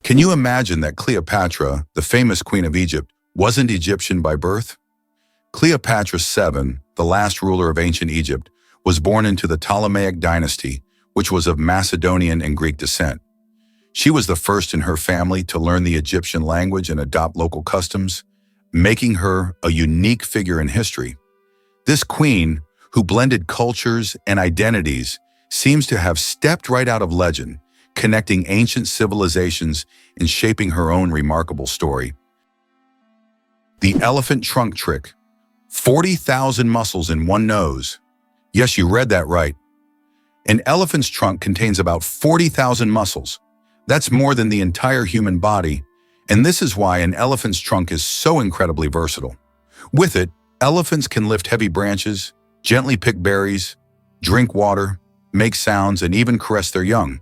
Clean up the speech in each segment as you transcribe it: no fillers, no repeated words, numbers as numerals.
Can you imagine that Cleopatra, the famous queen of Egypt, wasn't Egyptian by birth? Cleopatra VII, the last ruler of ancient Egypt, was born into the Ptolemaic dynasty, which was of Macedonian and Greek descent. She was the first in her family to learn the Egyptian language and adopt local customs, making her a unique figure in history. This queen, who blended cultures and identities, seems to have stepped right out of legend, connecting ancient civilizations and shaping her own remarkable story. The elephant trunk trick. 40,000 muscles in one nose. Yes, you read that right. An elephant's trunk contains about 40,000 muscles. That's more than the entire human body, and this is why an elephant's trunk is so incredibly versatile. With it, elephants can lift heavy branches, gently pick berries, drink water, make sounds, and even caress their young.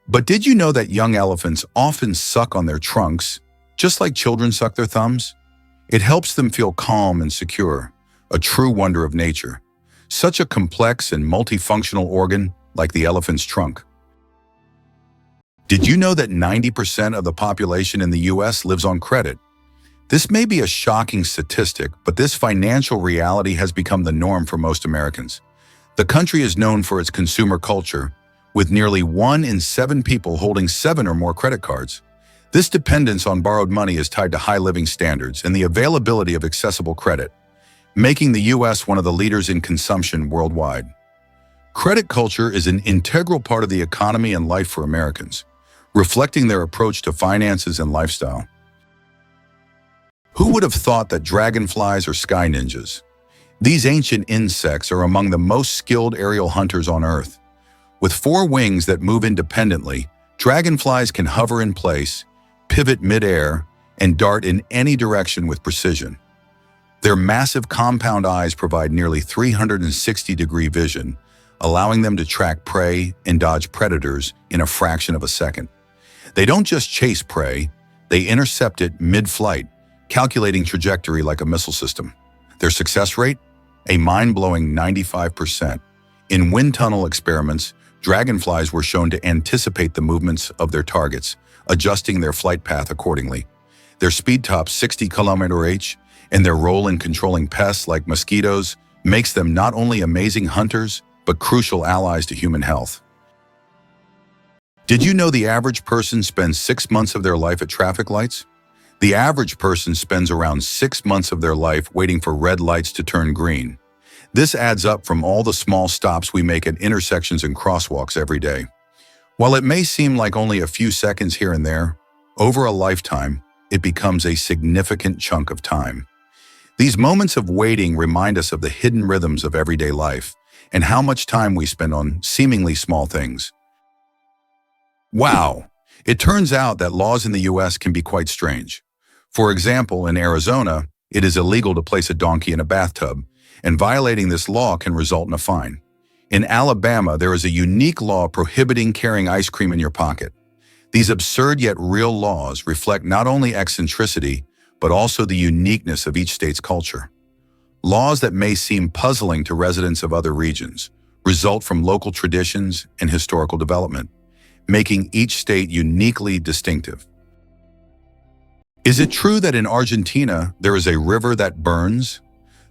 But did you know that young elephants often suck on their trunks, just like children suck their thumbs? It helps them feel calm and secure, a true wonder of nature. Such a complex and multifunctional organ like the elephant's trunk. Did you know that 90% of the population in the US lives on credit? This may be a shocking statistic, but this financial reality has become the norm for most Americans. The country is known for its consumer culture, with nearly 1 in 7 people holding 7 or more credit cards. This dependence on borrowed money is tied to high living standards and the availability of accessible credit, making the U.S. one of the leaders in consumption worldwide. Credit culture is an integral part of the economy and life for Americans, reflecting their approach to finances and lifestyle. Who would have thought that dragonflies are sky ninjas? These ancient insects are among the most skilled aerial hunters on Earth. With 4 wings that move independently, dragonflies can hover in place, pivot mid-air, and dart in any direction with precision. Their massive compound eyes provide nearly 360-degree vision, allowing them to track prey and dodge predators in a fraction of a second. They don't just chase prey, they intercept it mid-flight, calculating trajectory like a missile system. Their success rate? A mind-blowing 95%. In wind tunnel experiments, dragonflies were shown to anticipate the movements of their targets, adjusting their flight path accordingly. Their speed tops 60 km/h, and their role in controlling pests like mosquitoes makes them not only amazing hunters, but crucial allies to human health. Did you know the average person spends 6 months of their life at traffic lights? The average person spends around 6 months of their life waiting for red lights to turn green. This adds up from all the small stops we make at intersections and crosswalks every day. While it may seem like only a few seconds here and there, over a lifetime, it becomes a significant chunk of time. These moments of waiting remind us of the hidden rhythms of everyday life and how much time we spend on seemingly small things. Wow! It turns out that laws in the US can be quite strange. For example, in Arizona, it is illegal to place a donkey in a bathtub, and violating this law can result in a fine. In Alabama, there is a unique law prohibiting carrying ice cream in your pocket. These absurd yet real laws reflect not only eccentricity, but also the uniqueness of each state's culture. Laws that may seem puzzling to residents of other regions result from local traditions and historical development, making each state uniquely distinctive. Is it true that in Argentina there is a river that burns?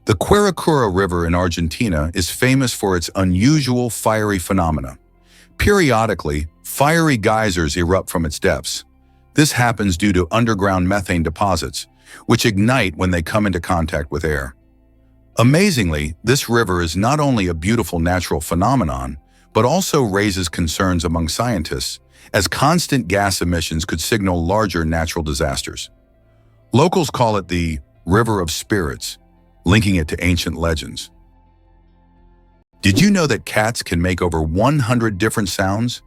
The Quirecura River in Argentina is famous for its unusual fiery phenomena. Periodically, fiery geysers erupt from its depths. This happens due to underground methane deposits, which ignite when they come into contact with air. Amazingly, this river is not only a beautiful natural phenomenon, but also raises concerns among scientists, as constant gas emissions could signal larger natural disasters. Locals call it the River of Spirits, linking it to ancient legends. Did you know that cats can make over 100 different sounds?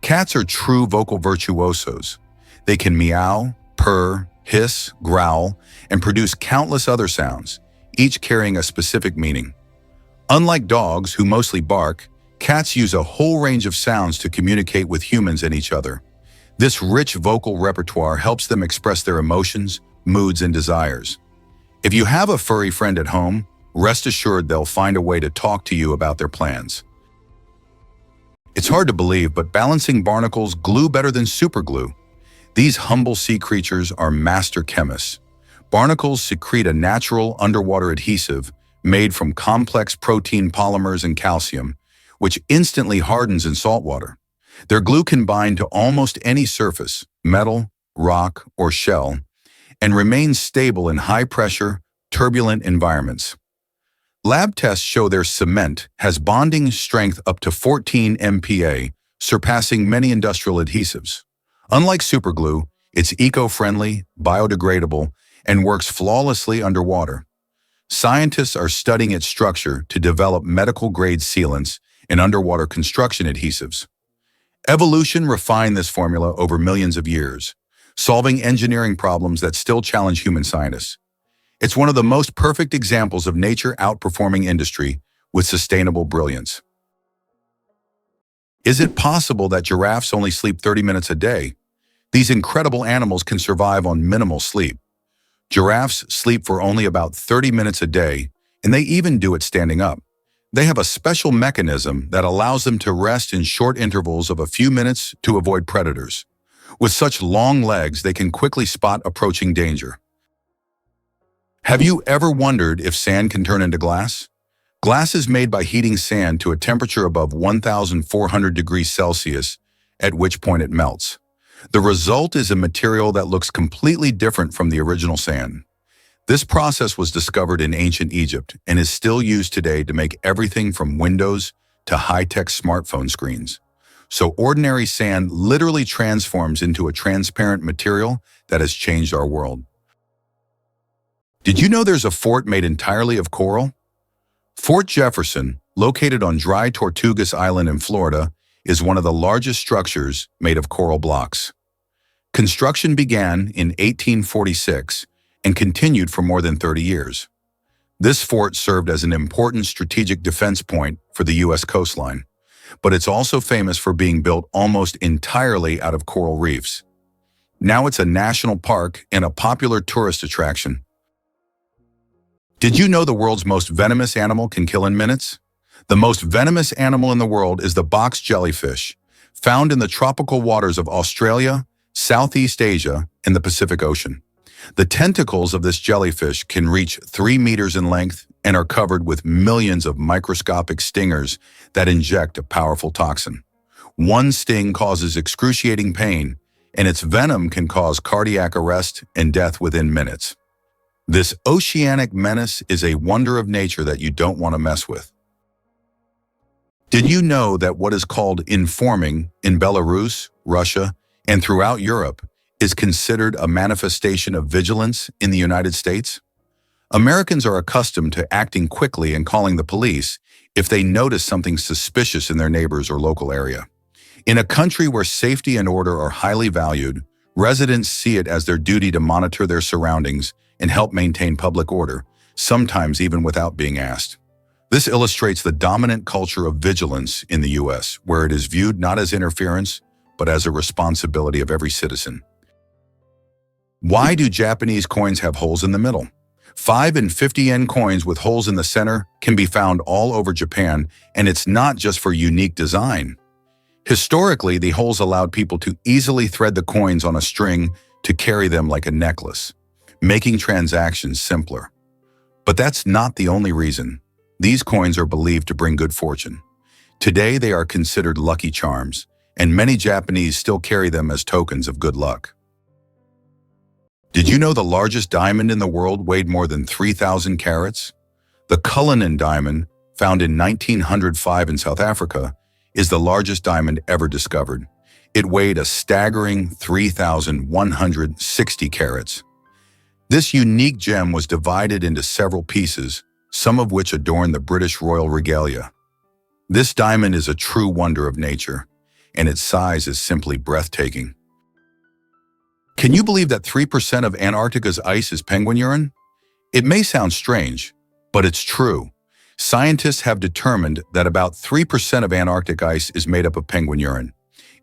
Cats are true vocal virtuosos. They can meow, purr, hiss, growl, and produce countless other sounds, each carrying a specific meaning. Unlike dogs, who mostly bark, cats use a whole range of sounds to communicate with humans and each other. This rich vocal repertoire helps them express their emotions, moods, and desires. If you have a furry friend at home, rest assured they'll find a way to talk to you about their plans. It's hard to believe, but balancing barnacles glue better than superglue. These humble sea creatures are master chemists. Barnacles secrete a natural underwater adhesive made from complex protein polymers and calcium, which instantly hardens in salt water. Their glue can bind to almost any surface, metal, rock, or shell, and remain stable in high-pressure, turbulent environments. Lab tests show their cement has bonding strength up to 14 MPa, surpassing many industrial adhesives. Unlike superglue, it's eco-friendly, biodegradable, and works flawlessly underwater. Scientists are studying its structure to develop medical-grade sealants and underwater construction adhesives. Evolution refined this formula over millions of years, solving engineering problems that still challenge human scientists. It's one of the most perfect examples of nature outperforming industry with sustainable brilliance. Is it possible that giraffes only sleep 30 minutes a day? These incredible animals can survive on minimal sleep. Giraffes sleep for only about 30 minutes a day, and they even do it standing up. They have a special mechanism that allows them to rest in short intervals of a few minutes to avoid predators. With such long legs, they can quickly spot approaching danger. Have you ever wondered if sand can turn into glass? Glass is made by heating sand to a temperature above 1,400 degrees Celsius, at which point it melts. The result is a material that looks completely different from the original sand. This process was discovered in ancient Egypt and is still used today to make everything from windows to high-tech smartphone screens. So ordinary sand literally transforms into a transparent material that has changed our world. Did you know there's a fort made entirely of coral? Fort Jefferson, located on dry Tortugas Island in Florida, is one of the largest structures made of coral blocks. Construction began in 1846 and continued for more than 30 years. This fort served as an important strategic defense point for the U.S. coastline, but it's also famous for being built almost entirely out of coral reefs. Now it's a national park and a popular tourist attraction. Did you know the world's most venomous animal can kill in minutes? The most venomous animal in the world is the box jellyfish, found in the tropical waters of Australia, Southeast Asia, and the Pacific Ocean. The tentacles of this jellyfish can reach 3 meters in length and are covered with millions of microscopic stingers that inject a powerful toxin. One sting causes excruciating pain, and its venom can cause cardiac arrest and death within minutes. This oceanic menace is a wonder of nature that you don't want to mess with. Did you know that what is called informing in Belarus, Russia, and throughout Europe is considered a manifestation of vigilance in the United States? Americans are accustomed to acting quickly and calling the police if they notice something suspicious in their neighbors or local area. In a country where safety and order are highly valued, residents see it as their duty to monitor their surroundings and help maintain public order, sometimes even without being asked. This illustrates the dominant culture of vigilance in the U.S., where it is viewed not as interference, but as a responsibility of every citizen. Why do Japanese coins have holes in the middle? 5 and 50 yen coins with holes in the center can be found all over Japan, and it's not just for unique design. Historically, the holes allowed people to easily thread the coins on a string to carry them like a necklace, making transactions simpler. But that's not the only reason. These coins are believed to bring good fortune. Today, they are considered lucky charms, and many Japanese still carry them as tokens of good luck. Did you know the largest diamond in the world weighed more than 3,000 carats? The Cullinan diamond, found in 1905 in South Africa, is the largest diamond ever discovered. It weighed a staggering 3,160 carats. This unique gem was divided into several pieces, some of which adorn the British royal regalia. This diamond is a true wonder of nature, and its size is simply breathtaking. Can you believe that 3% of Antarctica's ice is penguin urine? It may sound strange, but it's true. Scientists have determined that about 3% of Antarctic ice is made up of penguin urine.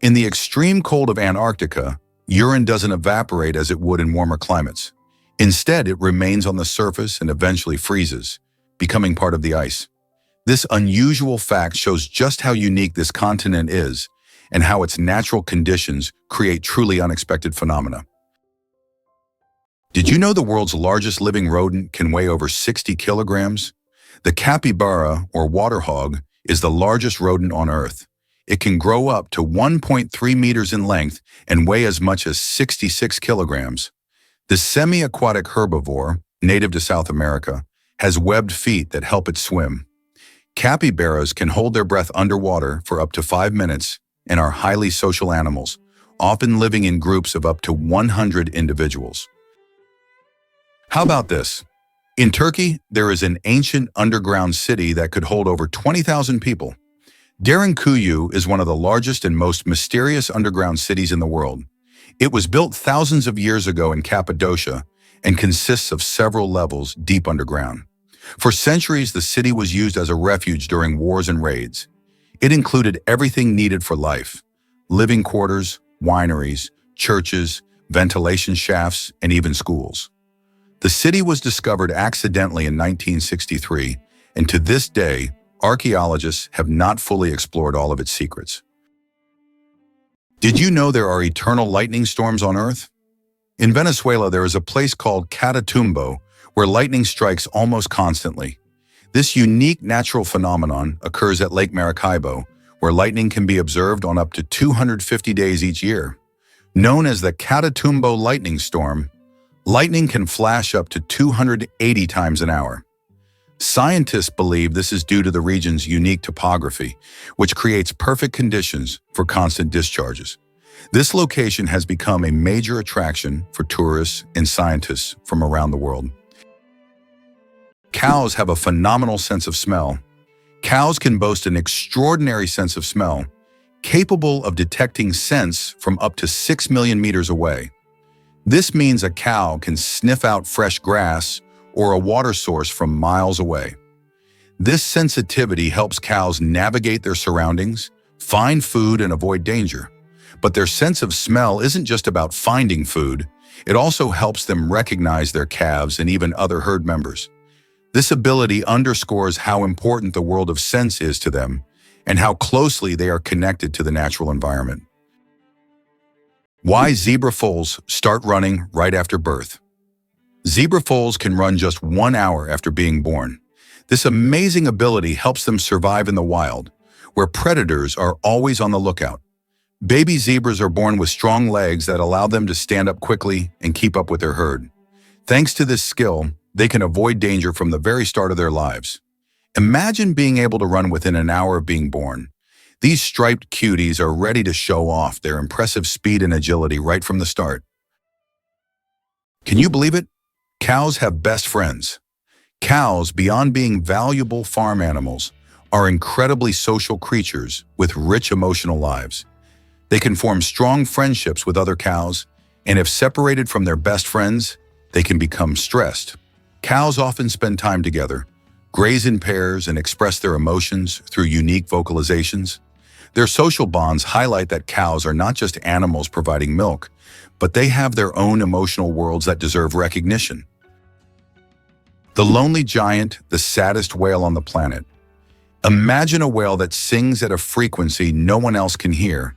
In the extreme cold of Antarctica, urine doesn't evaporate as it would in warmer climates. Instead, it remains on the surface and eventually freezes, becoming part of the ice. This unusual fact shows just how unique this continent is and how its natural conditions create truly unexpected phenomena. Did you know the world's largest living rodent can weigh over 60 kilograms? The capybara, or water hog, is the largest rodent on Earth. It can grow up to 1.3 meters in length and weigh as much as 66 kilograms. The semi-aquatic herbivore, native to South America, has webbed feet that help it swim. Capybaras can hold their breath underwater for up to 5 minutes and are highly social animals, often living in groups of up to 100 individuals. How about this? In Turkey, there is an ancient underground city that could hold over 20,000 people. Derinkuyu is one of the largest and most mysterious underground cities in the world. It was built thousands of years ago in Cappadocia and consists of several levels deep underground. For centuries, the city was used as a refuge during wars and raids. It included everything needed for life: living quarters, wineries, churches, ventilation shafts, and even schools. The city was discovered accidentally in 1963, and to this day, archaeologists have not fully explored all of its secrets. Did you know there are eternal lightning storms on Earth? In Venezuela, there is a place called Catatumbo, where lightning strikes almost constantly. This unique natural phenomenon occurs at Lake Maracaibo, where lightning can be observed on up to 250 days each year. Known as the Catatumbo lightning storm, lightning can flash up to 280 times an hour. Scientists believe this is due to the region's unique topography, which creates perfect conditions for constant discharges. This location has become a major attraction for tourists and scientists from around the world. Cows have a phenomenal sense of smell. Cows can boast an extraordinary sense of smell, capable of detecting scents from up to 6 million meters away. This means a cow can sniff out fresh grass or a water source from miles away. This sensitivity helps cows navigate their surroundings, find food, and avoid danger. But their sense of smell isn't just about finding food. It also helps them recognize their calves and even other herd members. This ability underscores how important the world of scents is to them and how closely they are connected to the natural environment. Why zebra foals start running right after birth. Zebra foals can run just 1 hour after being born. This amazing ability helps them survive in the wild, where predators are always on the lookout. Baby zebras are born with strong legs that allow them to stand up quickly and keep up with their herd. Thanks to this skill, they can avoid danger from the very start of their lives. Imagine being able to run within an hour of being born. These striped cuties are ready to show off their impressive speed and agility right from the start. Can you believe it? Cows have best friends. Cows, beyond being valuable farm animals, are incredibly social creatures with rich emotional lives. They can form strong friendships with other cows, and if separated from their best friends, they can become stressed. Cows often spend time together, graze in pairs, and express their emotions through unique vocalizations. Their social bonds highlight that cows are not just animals providing milk, but they have their own emotional worlds that deserve recognition. The lonely giant, the saddest whale on the planet. Imagine a whale that sings at a frequency no one else can hear.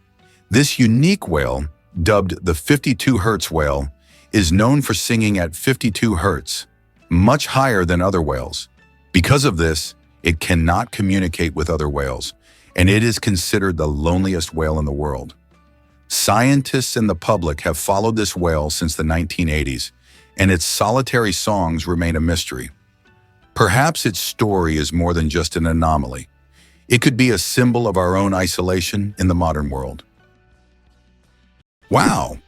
This unique whale, dubbed the 52 Hertz whale, is known for singing at 52 Hertz, much higher than other whales. Because of this, it cannot communicate with other whales, and it is considered the loneliest whale in the world. Scientists and the public have followed this whale since the 1980s, and its solitary songs remain a mystery. Perhaps its story is more than just an anomaly. It could be a symbol of our own isolation in the modern world. Wow!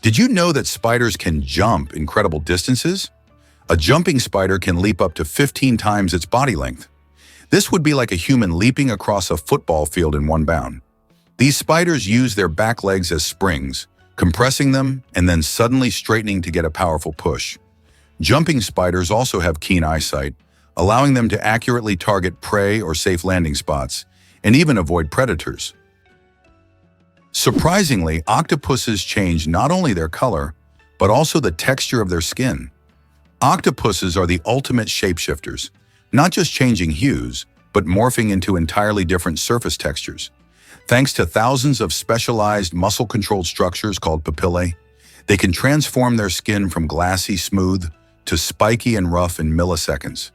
Did you know that spiders can jump incredible distances? A jumping spider can leap up to 15 times its body length. This would be like a human leaping across a football field in one bound. These spiders use their back legs as springs, compressing them and then suddenly straightening to get a powerful push. Jumping spiders also have keen eyesight, allowing them to accurately target prey or safe landing spots, and even avoid predators. Surprisingly, octopuses change not only their color, but also the texture of their skin. Octopuses are the ultimate shapeshifters, not just changing hues, but morphing into entirely different surface textures. Thanks to thousands of specialized muscle-controlled structures called papillae, they can transform their skin from glassy smooth to spiky and rough in milliseconds.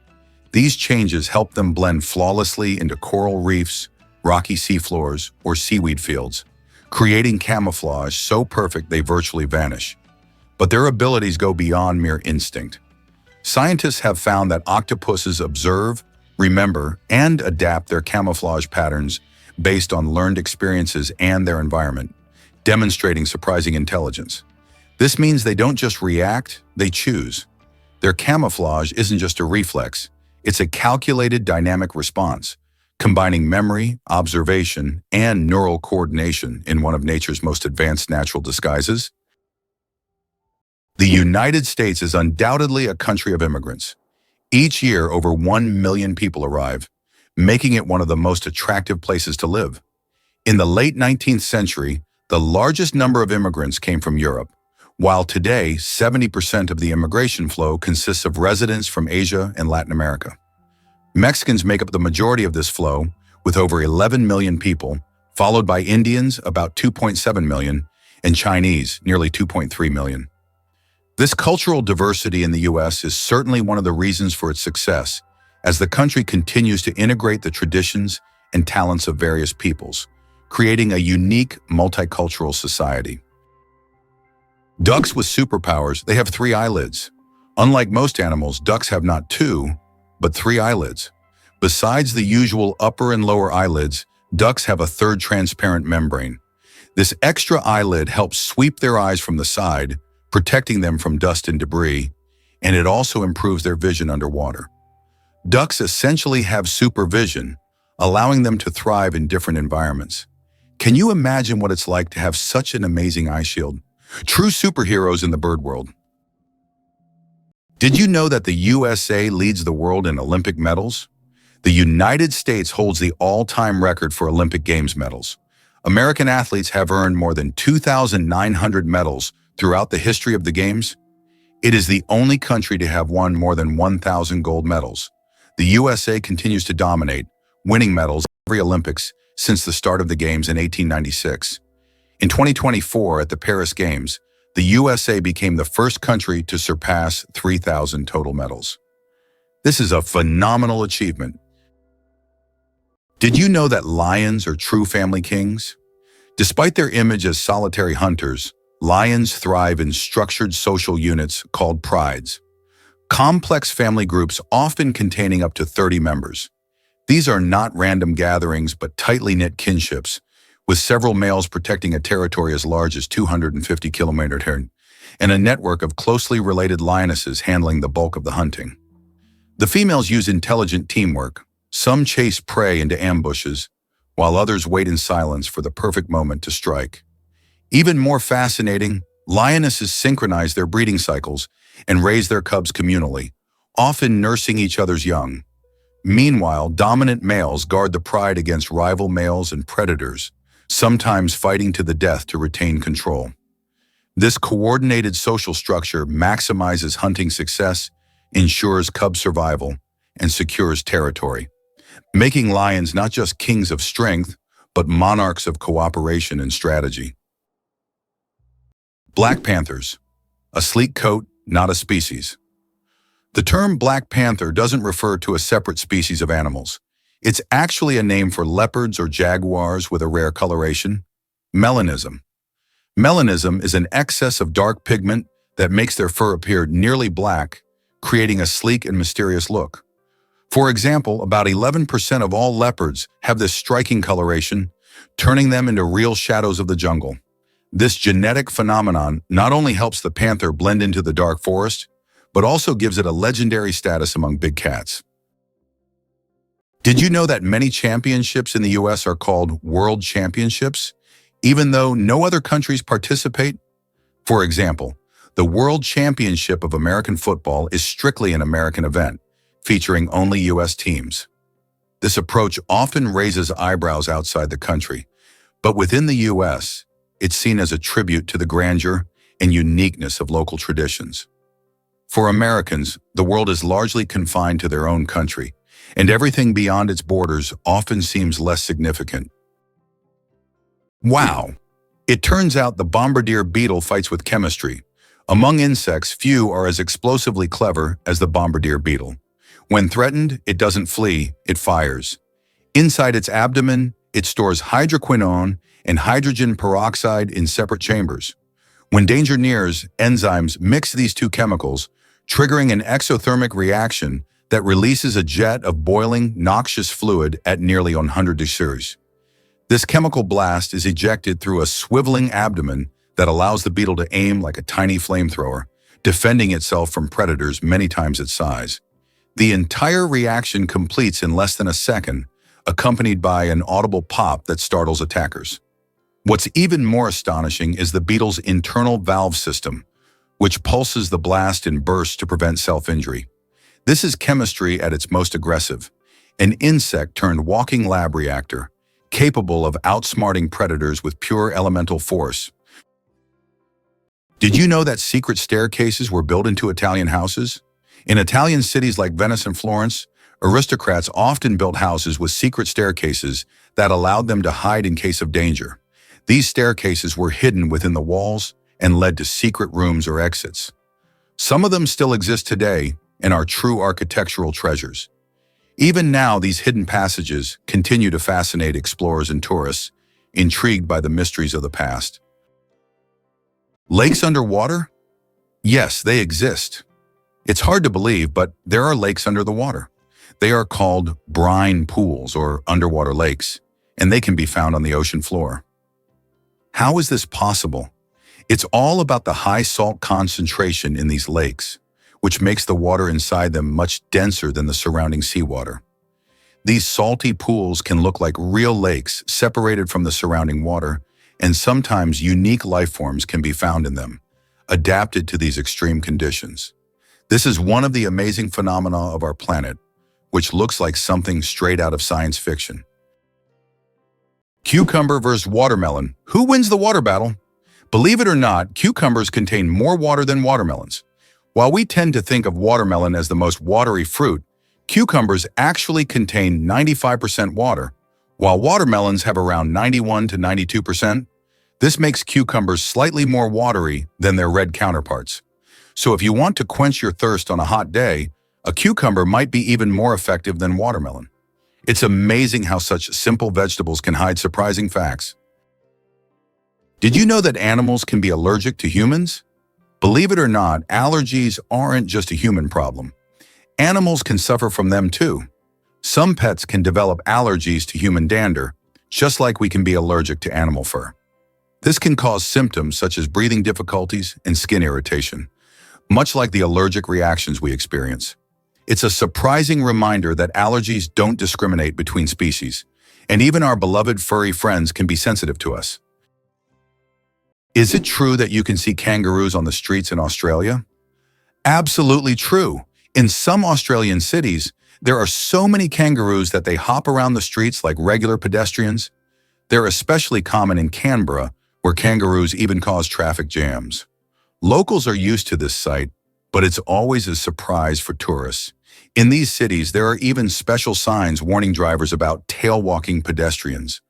These changes help them blend flawlessly into coral reefs, rocky seafloors, or seaweed fields, creating camouflage so perfect they virtually vanish. But their abilities go beyond mere instinct. Scientists have found that octopuses observe, remember, and adapt their camouflage patterns based on learned experiences and their environment, demonstrating surprising intelligence. This means they don't just react, they choose. Their camouflage isn't just a reflex, it's a calculated dynamic response, combining memory, observation, and neural coordination in one of nature's most advanced natural disguises. The United States is undoubtedly a country of immigrants. Each year, over 1 million people arrive, making it one of the most attractive places to live. In the late 19th century, the largest number of immigrants came from Europe, while today 70% of the immigration flow consists of residents from Asia and Latin America. Mexicans make up the majority of this flow, with over 11 million people, followed by Indians, about 2.7 million, and Chinese, nearly 2.3 million. This cultural diversity in the U.S. is certainly one of the reasons for its success, as the country continues to integrate the traditions and talents of various peoples, creating a unique multicultural society. Ducks with superpowers, they have 3 eyelids. Unlike most animals, ducks have not 2, but 3 eyelids. Besides the usual upper and lower eyelids, ducks have a third transparent membrane. This extra eyelid helps sweep their eyes from the side, protecting them from dust and debris, and it also improves their vision underwater. Ducks essentially have supervision, allowing them to thrive in different environments. Can you imagine what it's like to have such an amazing eye shield? True superheroes in the bird world. Did you know that the USA leads the world in Olympic medals? The United States holds the all-time record for Olympic Games medals. American athletes have earned more than 2,900 medals throughout the history of the Games. It is the only country to have won more than 1,000 gold medals. The USA continues to dominate, winning medals every Olympics since the start of the Games in 1896. In 2024, at the Paris Games, the USA became the first country to surpass 3,000 total medals. This is a phenomenal achievement. Did you know that lions are true family kings? Despite their image as solitary hunters, lions thrive in structured social units called prides. Complex family groups often containing up to 30 members. These are not random gatherings but tightly knit kinships, with several males protecting a territory as large as 250 kilometers and a network of closely related lionesses handling the bulk of the hunting. The females use intelligent teamwork. Some chase prey into ambushes, while others wait in silence for the perfect moment to strike. Even more fascinating, lionesses synchronize their breeding cycles and raise their cubs communally, often nursing each other's young. Meanwhile, dominant males guard the pride against rival males and predators, sometimes fighting to the death to retain control. This coordinated social structure maximizes hunting success, ensures cub survival, and secures territory, making lions not just kings of strength, but monarchs of cooperation and strategy. Black panthers, a sleek coat, not a species. The term Black Panther doesn't refer to a separate species of animals. It's actually a name for leopards or jaguars with a rare coloration, melanism. Melanism is an excess of dark pigment that makes their fur appear nearly black, creating a sleek and mysterious look. For example, about 11% of all leopards have this striking coloration, turning them into real shadows of the jungle. This genetic phenomenon not only helps the panther blend into the dark forest, but also gives it a legendary status among big cats. Did you know that many championships in the US are called World Championships, even though no other countries participate? For example, the World Championship of American football is strictly an American event, featuring only US teams. This approach often raises eyebrows outside the country, but within the US, it's seen as a tribute to the grandeur and uniqueness of local traditions. For Americans, the world is largely confined to their own country, and everything beyond its borders often seems less significant. Wow! It turns out the bombardier beetle fights with chemistry. Among insects, few are as explosively clever as the bombardier beetle. When threatened, it doesn't flee, it fires. Inside its abdomen, it stores hydroquinone and hydrogen peroxide in separate chambers. When danger nears, enzymes mix these two chemicals, triggering an exothermic reaction that releases a jet of boiling, noxious fluid at nearly 100 degrees. This chemical blast is ejected through a swiveling abdomen that allows the beetle to aim like a tiny flamethrower, defending itself from predators many times its size. The entire reaction completes in less than a second, accompanied by an audible pop that startles attackers. What's even more astonishing is the beetle's internal valve system, which pulses the blast in bursts to prevent self-injury. This is chemistry at its most aggressive, an insect-turned-walking lab reactor, capable of outsmarting predators with pure elemental force. Did you know that secret staircases were built into Italian houses? In Italian cities like Venice and Florence, aristocrats often built houses with secret staircases that allowed them to hide in case of danger. These staircases were hidden within the walls and led to secret rooms or exits. Some of them still exist today and are true architectural treasures. Even now, these hidden passages continue to fascinate explorers and tourists, intrigued by the mysteries of the past. Lakes underwater? Yes, they exist. It's hard to believe, but there are lakes under the water. They are called brine pools or underwater lakes, and they can be found on the ocean floor. How is this possible? It's all about the high salt concentration in these lakes, which makes the water inside them much denser than the surrounding seawater. These salty pools can look like real lakes separated from the surrounding water, and sometimes unique life forms can be found in them, adapted to these extreme conditions. This is one of the amazing phenomena of our planet, which looks like something straight out of science fiction. Cucumber versus watermelon. Who wins the water battle? Believe it or not, cucumbers contain more water than watermelons. While we tend to think of watermelon as the most watery fruit, cucumbers actually contain 95% water, while watermelons have around 91 to 92%. This makes cucumbers slightly more watery than their red counterparts. So if you want to quench your thirst on a hot day, a cucumber might be even more effective than watermelon. It's amazing how such simple vegetables can hide surprising facts. Did you know that animals can be allergic to humans? Believe it or not, allergies aren't just a human problem. Animals can suffer from them too. Some pets can develop allergies to human dander, just like we can be allergic to animal fur. This can cause symptoms such as breathing difficulties and skin irritation, much like the allergic reactions we experience. It's a surprising reminder that allergies don't discriminate between species, and even our beloved furry friends can be sensitive to us. Is it true that you can see kangaroos on the streets in Australia? Absolutely true. In some Australian cities, there are so many kangaroos that they hop around the streets like regular pedestrians. They're especially common in Canberra, where kangaroos even cause traffic jams. Locals are used to this sight, but it's always a surprise for tourists. In these cities, there are even special signs warning drivers about tail-walking pedestrians.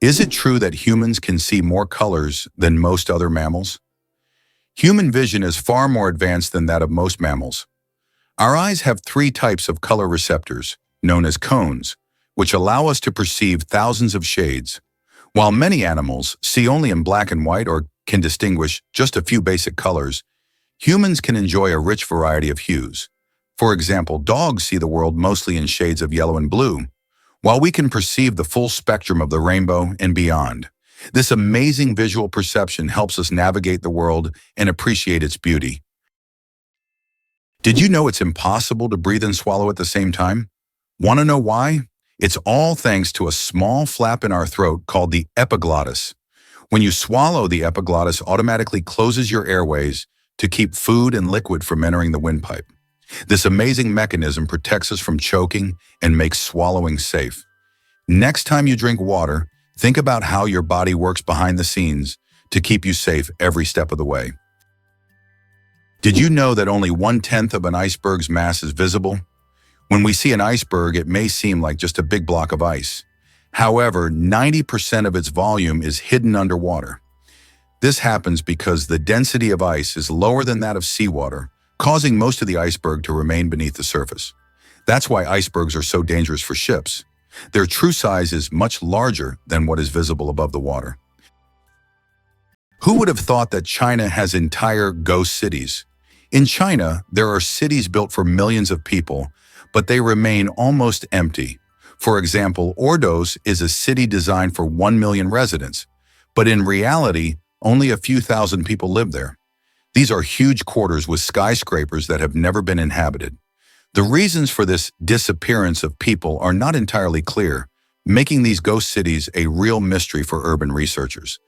Is it true that humans can see more colors than most other mammals? Human vision is far more advanced than that of most mammals. Our eyes have 3 types of color receptors, known as cones, which allow us to perceive thousands of shades. While many animals see only in black and white or can distinguish just a few basic colors, humans can enjoy a rich variety of hues. For example, dogs see the world mostly in shades of yellow and blue, while we can perceive the full spectrum of the rainbow and beyond. This amazing visual perception helps us navigate the world and appreciate its beauty. Did you know it's impossible to breathe and swallow at the same time? Want to know why? It's all thanks to a small flap in our throat called the epiglottis. When you swallow, the epiglottis automatically closes your airways to keep food and liquid from entering the windpipe. This amazing mechanism protects us from choking and makes swallowing safe. Next time you drink water, think about how your body works behind the scenes to keep you safe every step of the way. Did you know that only 1/10 of an iceberg's mass is visible? When we see an iceberg, it may seem like just a big block of ice. However, 90% of its volume is hidden underwater. This happens because the density of ice is lower than that of seawater, causing most of the iceberg to remain beneath the surface. That's why icebergs are so dangerous for ships. Their true size is much larger than what is visible above the water. Who would have thought that China has entire ghost cities? In China, there are cities built for millions of people, but they remain almost empty. For example, Ordos is a city designed for 1 million residents, but in reality, only a few thousand people live there. These are huge quarters with skyscrapers that have never been inhabited. The reasons for this disappearance of people are not entirely clear, making these ghost cities a real mystery for urban researchers.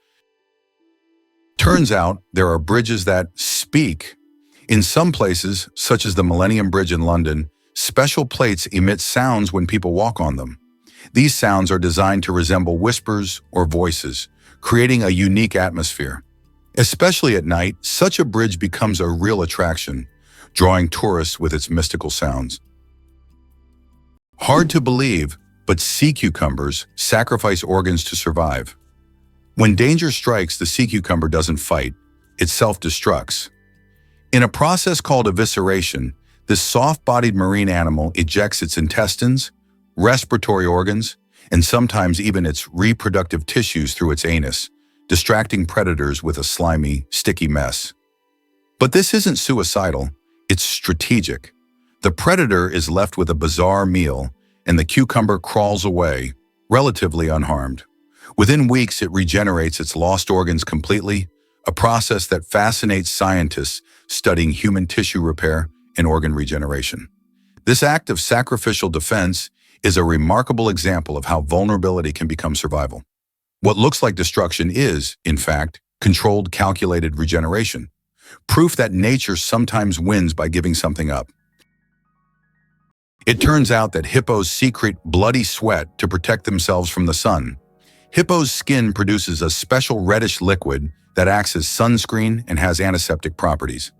Turns out there are bridges that speak. In some places, such as the Millennium Bridge in London, special plates emit sounds when people walk on them. These sounds are designed to resemble whispers or voices, creating a unique atmosphere. Especially at night, such a bridge becomes a real attraction, drawing tourists with its mystical sounds. Hard to believe, but sea cucumbers sacrifice organs to survive. When danger strikes, the sea cucumber doesn't fight, it self-destructs. In a process called evisceration, this soft-bodied marine animal ejects its intestines, respiratory organs, and sometimes even its reproductive tissues through its anus, distracting predators with a slimy, sticky mess. But this isn't suicidal, it's strategic. The predator is left with a bizarre meal, and the cucumber crawls away, relatively unharmed. Within weeks, it regenerates its lost organs completely, a process that fascinates scientists studying human tissue repair and organ regeneration. This act of sacrificial defense is a remarkable example of how vulnerability can become survival. What looks like destruction is, in fact, controlled, calculated regeneration, proof that nature sometimes wins by giving something up. It turns out that hippos secrete bloody sweat to protect themselves from the sun. Hippo's skin produces a special reddish liquid that acts as sunscreen and has antiseptic properties.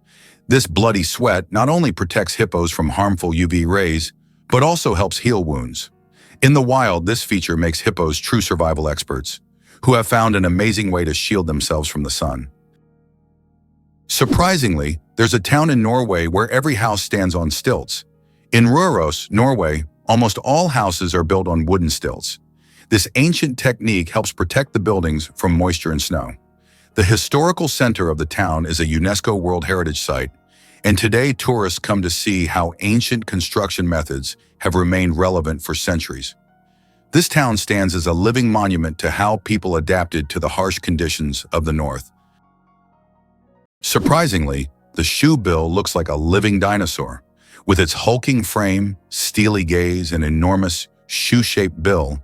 This bloody sweat not only protects hippos from harmful UV rays, but also helps heal wounds. In the wild, this feature makes hippos true survival experts, who have found an amazing way to shield themselves from the sun. Surprisingly, there's a town in Norway where every house stands on stilts. In Røros, Norway, almost all houses are built on wooden stilts. This ancient technique helps protect the buildings from moisture and snow. The historical center of the town is a UNESCO World Heritage Site, and today tourists come to see how ancient construction methods have remained relevant for centuries. This town stands as a living monument to how people adapted to the harsh conditions of the north. Surprisingly, the shoebill looks like a living dinosaur. With its hulking frame, steely gaze, and enormous shoe-shaped bill,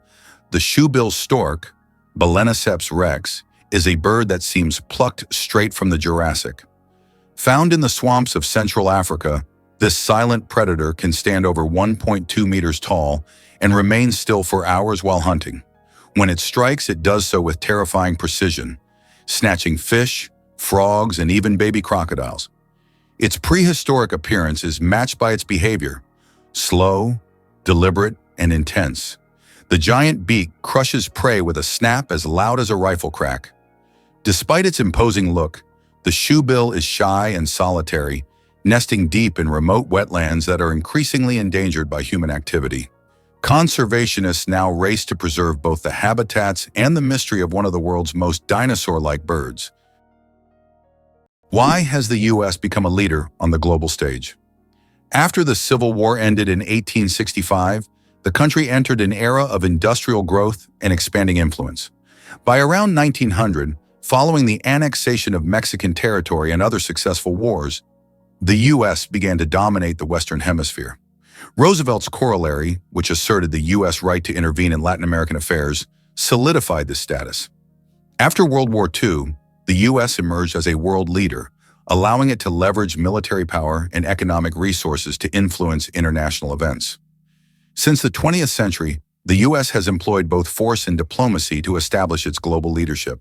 the shoebill stork, Balaniceps rex, is a bird that seems plucked straight from the Jurassic. Found in the swamps of Central Africa, this silent predator can stand over 1.2 meters tall and remain still for hours while hunting. When it strikes, it does so with terrifying precision, snatching fish, frogs, and even baby crocodiles. Its prehistoric appearance is matched by its behavior, slow, deliberate, and intense. The giant beak crushes prey with a snap as loud as a rifle crack. Despite its imposing look, the shoebill is shy and solitary, nesting deep in remote wetlands that are increasingly endangered by human activity. Conservationists now race to preserve both the habitats and the mystery of one of the world's most dinosaur-like birds. Why has the U.S. become a leader on the global stage? After the Civil War ended in 1865, the country entered an era of industrial growth and expanding influence. By around 1900, following the annexation of Mexican territory and other successful wars, the U.S. began to dominate the Western Hemisphere. Roosevelt's corollary, which asserted the U.S. right to intervene in Latin American affairs, solidified this status. After World War II, the U.S. emerged as a world leader, allowing it to leverage military power and economic resources to influence international events. Since the 20th century, the U.S. has employed both force and diplomacy to establish its global leadership.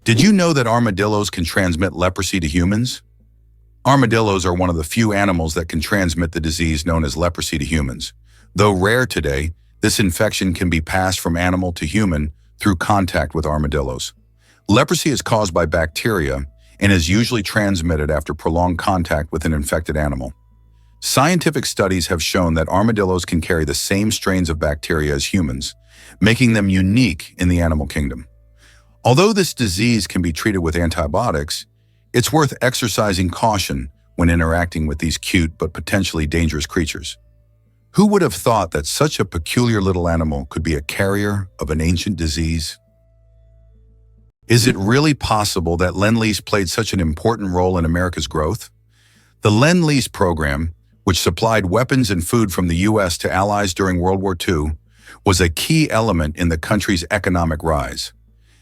Did you know that armadillos can transmit leprosy to humans? Armadillos are one of the few animals that can transmit the disease known as leprosy to humans. Though rare today, This infection can be passed from animal to human through contact with armadillos. Leprosy is caused by bacteria and is usually transmitted after prolonged contact with an infected animal. Scientific studies have shown that armadillos can carry the same strains of bacteria as humans, making them unique in the animal kingdom. Although this disease can be treated with antibiotics, it's worth exercising caution when interacting with these cute but potentially dangerous creatures. Who would have thought that such a peculiar little animal could be a carrier of an ancient disease? Is it really possible that Lend-Lease played such an important role in America's growth? The Lend-Lease program, which supplied weapons and food from the U.S. to allies during World War II, was a key element in the country's economic rise.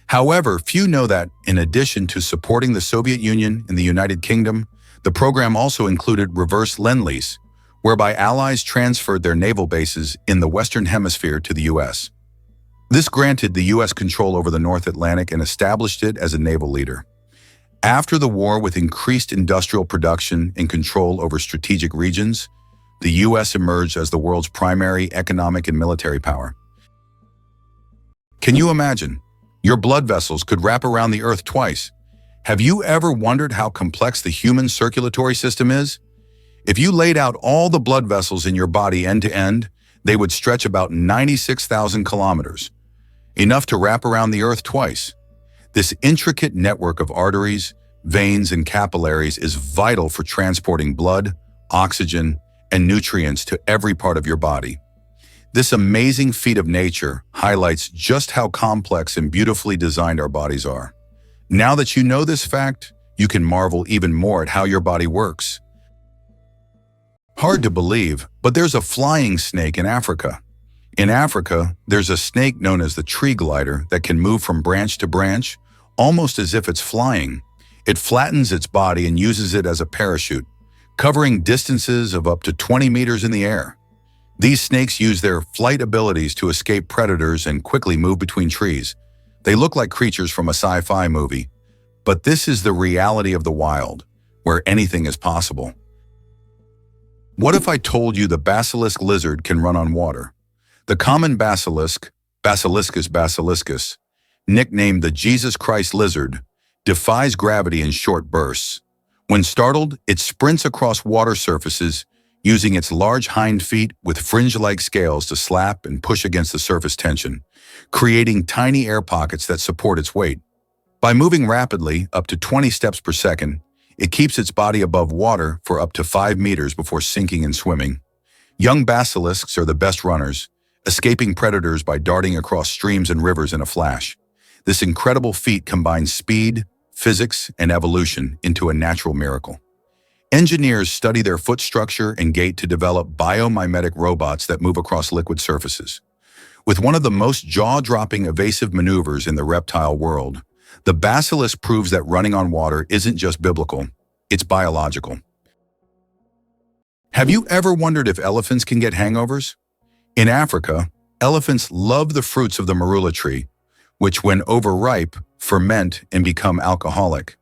However, few know that, in addition to supporting the Soviet Union and the United Kingdom, the program also included reverse Lend-Lease, whereby allies transferred their naval bases in the Western Hemisphere to the U.S. This granted the U.S. control over the North Atlantic and established it as a naval leader. After the war, with increased industrial production and control over strategic regions, the U.S. emerged as the world's primary economic and military power. Can you imagine? Your blood vessels could wrap around the Earth twice. Have you ever wondered how complex the human circulatory system is? If you laid out all the blood vessels in your body end to end, they would stretch about 96,000 kilometers, enough to wrap around the Earth twice. This intricate network of arteries, veins, and capillaries is vital for transporting blood, oxygen, and nutrients to every part of your body. This amazing feat of nature highlights just how complex and beautifully designed our bodies are. Now that you know this fact, you can marvel even more at how your body works. Hard to believe, but there's a flying snake in Africa. In Africa, there's a snake known as the tree glider that can move from branch to branch, almost as if it's flying. It flattens its body and uses it as a parachute, covering distances of up to 20 meters in the air. These snakes use their flight abilities to escape predators and quickly move between trees. They look like creatures from a sci-fi movie, but this is the reality of the wild, where anything is possible. What if I told you the basilisk lizard can run on water? The common basilisk, Basiliscus basiliscus, nicknamed the Jesus Christ lizard, defies gravity in short bursts. When startled, it sprints across water surfaces, using its large hind feet with fringe-like scales to slap and push against the surface tension, creating tiny air pockets that support its weight. By moving rapidly, up to 20 steps per second, it keeps its body above water for up to 5 meters before sinking and swimming. Young basilisks are the best runners, escaping predators by darting across streams and rivers in a flash. This incredible feat combines speed, physics, and evolution into a natural miracle. Engineers study their foot structure and gait to develop biomimetic robots that move across liquid surfaces. With one of the most jaw-dropping evasive maneuvers in the reptile world, the basilisk proves that running on water isn't just biblical, it's biological. Have you ever wondered if elephants can get hangovers? In Africa, elephants love the fruits of the marula tree, which, when overripe, ferment and become alcoholic.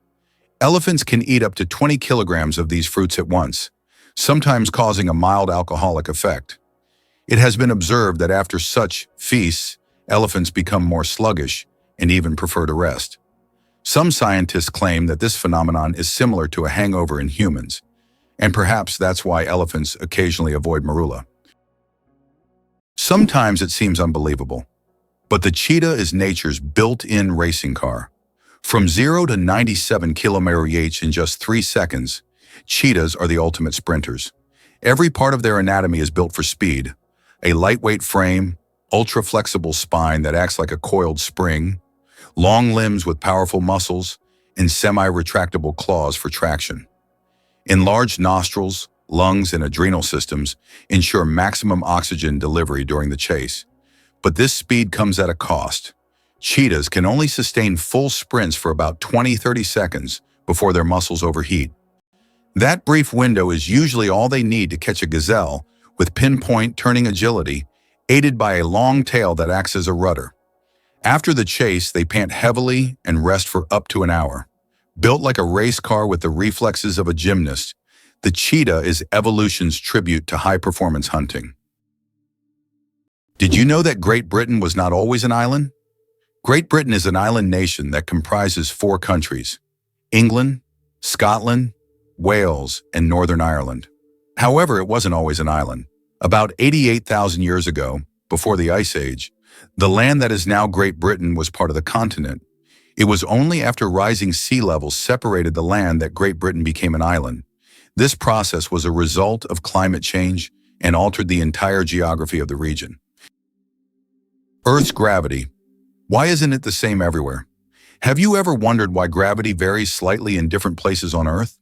Elephants can eat up to 20 kilograms of these fruits at once, sometimes causing a mild alcoholic effect. It has been observed that after such feasts, elephants become more sluggish and even prefer to rest. Some scientists claim that this phenomenon is similar to a hangover in humans, and perhaps that's why elephants occasionally avoid marula. Sometimes it seems unbelievable, but the cheetah is nature's built-in racing car. From 0 to 97 km/h in just 3 seconds, cheetahs are the ultimate sprinters. Every part of their anatomy is built for speed. A lightweight frame, ultra-flexible spine that acts like a coiled spring, long limbs with powerful muscles, and semi-retractable claws for traction. Enlarged nostrils, lungs, and adrenal systems ensure maximum oxygen delivery during the chase. But this speed comes at a cost. Cheetahs can only sustain full sprints for about 20-30 seconds before their muscles overheat. That brief window is usually all they need to catch a gazelle with pinpoint turning agility, aided by a long tail that acts as a rudder. After the chase, they pant heavily and rest for up to an hour. Built like a race car with the reflexes of a gymnast, the cheetah is evolution's tribute to high-performance hunting. Did you know that Great Britain was not always an island? Great Britain is an island nation that comprises 4 countries: England, Scotland, Wales, and Northern Ireland. However, it wasn't always an island. About 88,000 years ago, before the Ice Age, the land that is now Great Britain was part of the continent. It was only after rising sea levels separated the land that Great Britain became an island. This process was a result of climate change and altered the entire geography of the region. Earth's gravity. Why isn't it the same everywhere? Have you ever wondered why gravity varies slightly in different places on Earth?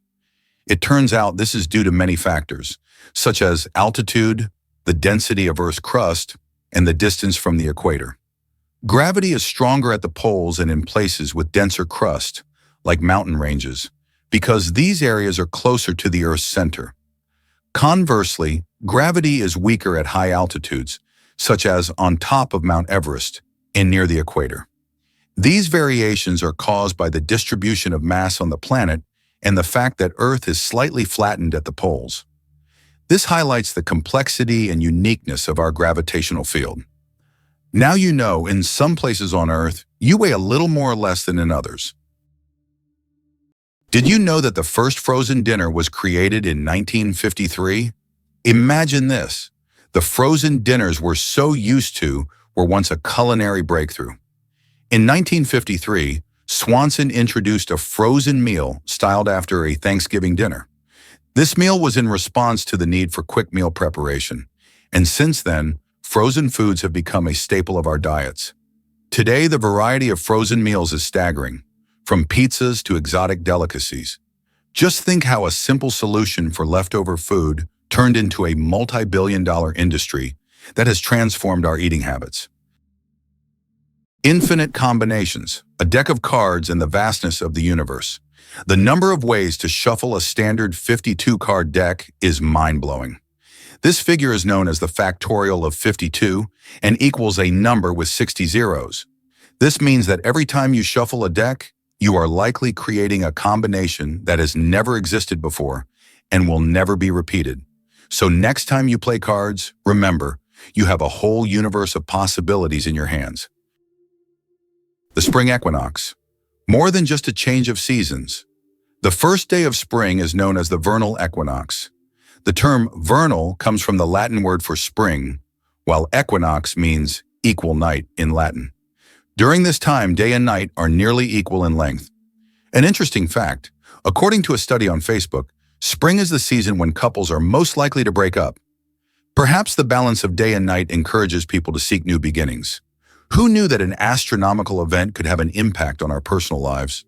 It turns out this is due to many factors, such as altitude, the density of Earth's crust, and the distance from the equator. Gravity is stronger at the poles and in places with denser crust, like mountain ranges, because these areas are closer to the Earth's center. Conversely, gravity is weaker at high altitudes, such as on top of Mount Everest and near the equator. These variations are caused by the distribution of mass on the planet and the fact that Earth is slightly flattened at the poles. This highlights the complexity and uniqueness of our gravitational field. Now you know, in some places on Earth, you weigh a little more or less than in others. Did you know that the first frozen dinner was created in 1953? Imagine this. The frozen dinners we're so used to were once a culinary breakthrough. In 1953, Swanson introduced a frozen meal styled after a Thanksgiving dinner. This meal was in response to the need for quick meal preparation, and since then, frozen foods have become a staple of our diets. Today, the variety of frozen meals is staggering, from pizzas to exotic delicacies. Just think how a simple solution for leftover food turned into a multi-billion-dollar industry that has transformed our eating habits. Infinite combinations, a deck of cards in the vastness of the universe. The number of ways to shuffle a standard 52-card deck is mind-blowing. This figure is known as the factorial of 52 and equals a number with 60 zeros. This means that every time you shuffle a deck, you are likely creating a combination that has never existed before and will never be repeated. So next time you play cards, remember, you have a whole universe of possibilities in your hands. The spring equinox. More than just a change of seasons. The first day of spring is known as the vernal equinox. The term vernal comes from the Latin word for spring, while equinox means equal night in Latin. During this time, day and night are nearly equal in length. An interesting fact, according to a study on Facebook, spring is the season when couples are most likely to break up. Perhaps the balance of day and night encourages people to seek new beginnings. Who knew that an astronomical event could have an impact on our personal lives?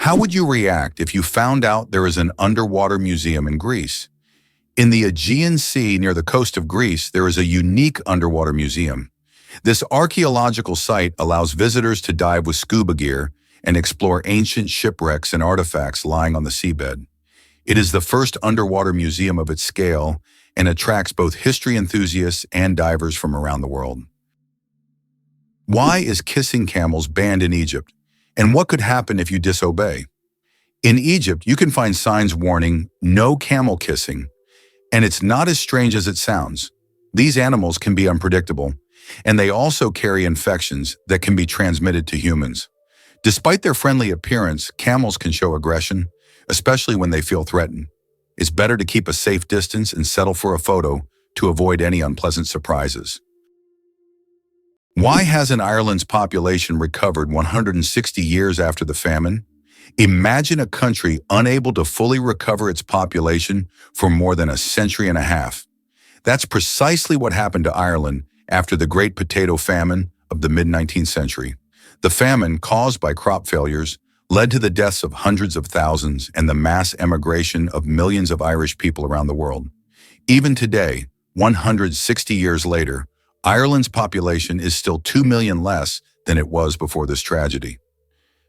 How would you react if you found out there is an underwater museum in Greece? In the Aegean Sea near the coast of Greece, there is a unique underwater museum. This archaeological site allows visitors to dive with scuba gear and explore ancient shipwrecks and artifacts lying on the seabed. It is the first underwater museum of its scale and attracts both history enthusiasts and divers from around the world. Why is kissing camels banned in Egypt? And what could happen if you disobey? In Egypt, you can find signs warning, "No camel kissing." And it's not as strange as it sounds. These animals can be unpredictable, and they also carry infections that can be transmitted to humans. Despite their friendly appearance, camels can show aggression, especially when they feel threatened. It's better to keep a safe distance and settle for a photo to avoid any unpleasant surprises. Why hasn't Ireland's population recovered 160 years after the famine? Imagine a country unable to fully recover its population for more than a century and a half. That's precisely what happened to Ireland after the Great Potato Famine of the mid-19th century. The famine, caused by crop failures, led to the deaths of hundreds of thousands and the mass emigration of millions of Irish people around the world. Even today, 160 years later, Ireland's population is still 2 million less than it was before this tragedy.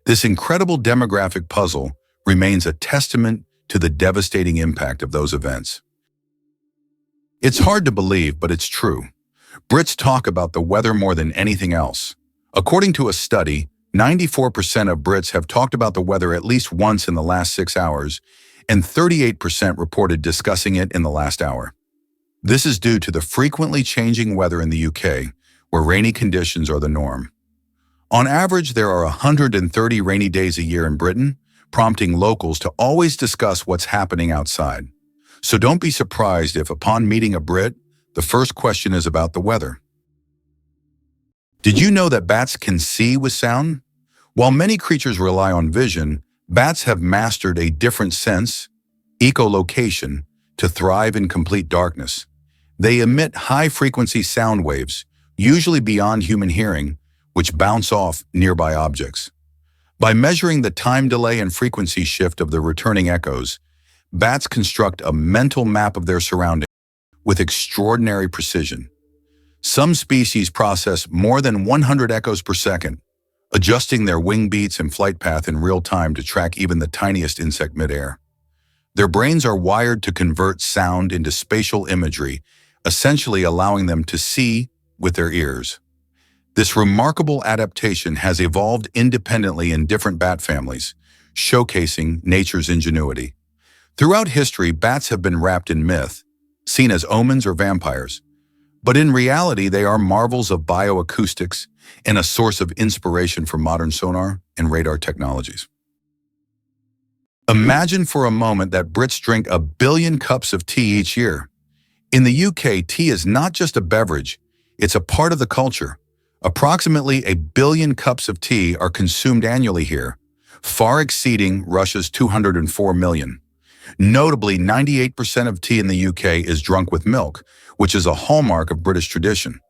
This incredible demographic puzzle remains a testament to the devastating impact of those events. It's hard to believe, but it's true. Brits talk about the weather more than anything else. According to a study, 94% of Brits have talked about the weather at least once in the last 6 hours, and 38% reported discussing it in the last hour. This is due to the frequently changing weather in the UK, where rainy conditions are the norm. On average, there are 130 rainy days a year in Britain, prompting locals to always discuss what's happening outside. So don't be surprised if, upon meeting a Brit, the first question is about the weather. Did you know that bats can see with sound? While many creatures rely on vision, bats have mastered a different sense, echolocation, to thrive in complete darkness. They emit high-frequency sound waves, usually beyond human hearing, which bounce off nearby objects. By measuring the time delay and frequency shift of the returning echoes, bats construct a mental map of their surroundings with extraordinary precision. Some species process more than 100 echoes per second, adjusting their wing beats and flight path in real time to track even the tiniest insect midair. Their brains are wired to convert sound into spatial imagery, essentially allowing them to see with their ears. This remarkable adaptation has evolved independently in different bat families, showcasing nature's ingenuity. Throughout history, bats have been wrapped in myth, seen as omens or vampires. But in reality, they are marvels of bioacoustics and a source of inspiration for modern sonar and radar technologies. Imagine for a moment that Brits drink 1 billion cups of tea each year. In the UK, tea is not just a beverage, it's a part of the culture. Approximately 1 billion cups of tea are consumed annually here, far exceeding Russia's 204 million. Notably, 98% of tea in the UK is drunk with milk, which is a hallmark of British tradition.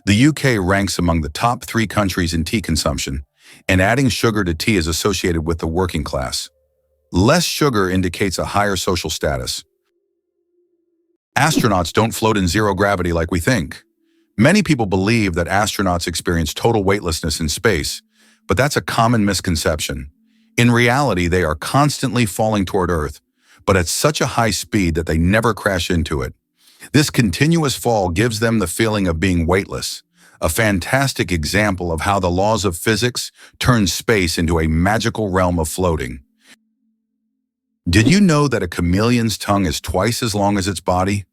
The UK ranks among the top 3 countries in tea consumption, and adding sugar to tea is associated with the working class. Less sugar indicates a higher social status. Astronauts don't float in zero gravity like we think. Many people believe that astronauts experience total weightlessness in space, but that's a common misconception. In reality, they are constantly falling toward Earth, but at such a high speed that they never crash into it. This continuous fall gives them the feeling of being weightless, a fantastic example of how the laws of physics turn space into a magical realm of floating. Did you know that a chameleon's tongue is twice as long as its body?